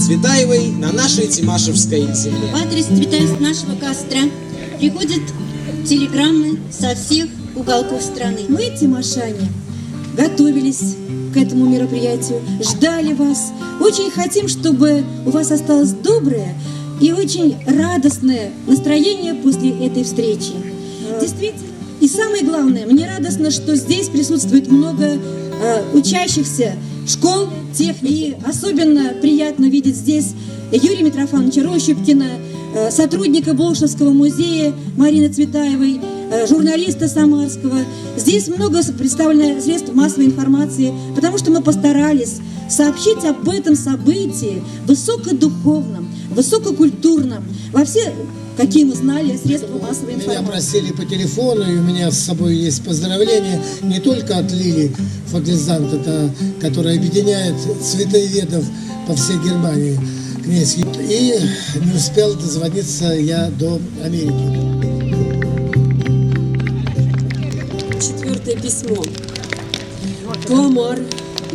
Цветаевой на нашей Тимашевской земле. В адрес нашего кастра приходят телеграммы со всех уголков страны. Мы, тимашане, готовились к этому мероприятию, ждали вас. Очень хотим, чтобы у вас осталось доброе и очень радостное настроение после этой встречи. Действительно. И самое главное, мне радостно, что здесь присутствует много учащихся школ, и особенно приятно видеть здесь Юрия Митрофановича Рощупкина, сотрудника Болшевского музея Марины Цветаевой, журналиста самарского. Здесь много представлено средств массовой информации, потому что мы постарались сообщить об этом событии высокодуховном, высококультурном, во все, какие мы знали, средства массовой информации. Меня просили по телефону, и у меня с собой есть поздравления не только от Лили Фаглизант, это, которая объединяет цветоедов по всей Германии, и не успел дозвониться я до Америки. 4 письмо. Кламар,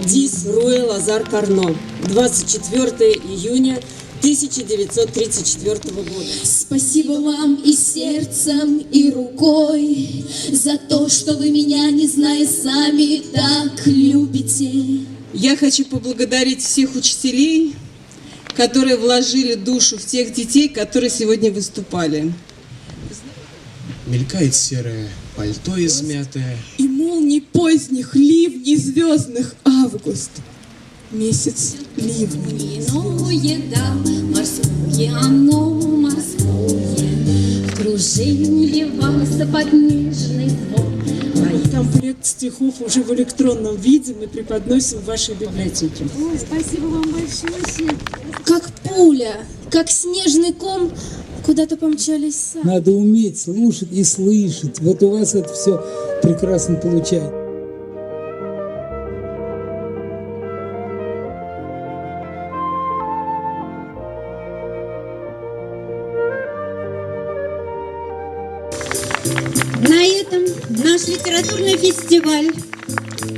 Дис, Руэ, Лазар, Карно. 24 июня 1934 года. Спасибо вам и сердцем, и рукой за то, что вы меня, не зная сами, так любите. Я хочу поблагодарить всех учителей, которые вложили душу в тех детей, которые сегодня выступали. Мелькает серое пальто измятое. И молний поздних ливней звездных август. Месяц ливней. Иное, да, морское, оно морское, в круженье вальса под нежный звон. Комплект стихов уже в электронном виде мы преподносим в вашей библиотеке. Ой, спасибо вам большое. Как пуля, как снежный ком, куда-то помчались сами. Надо уметь слушать и слышать. Вот у вас это все прекрасно получается. На этом наш литературный фестиваль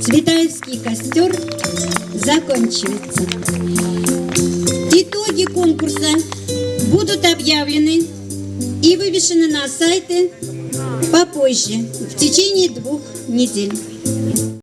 «Цветаевский костер» закончивается. Итоги конкурса будут объявлены и вывешены на сайты попозже, в течение 2 недель.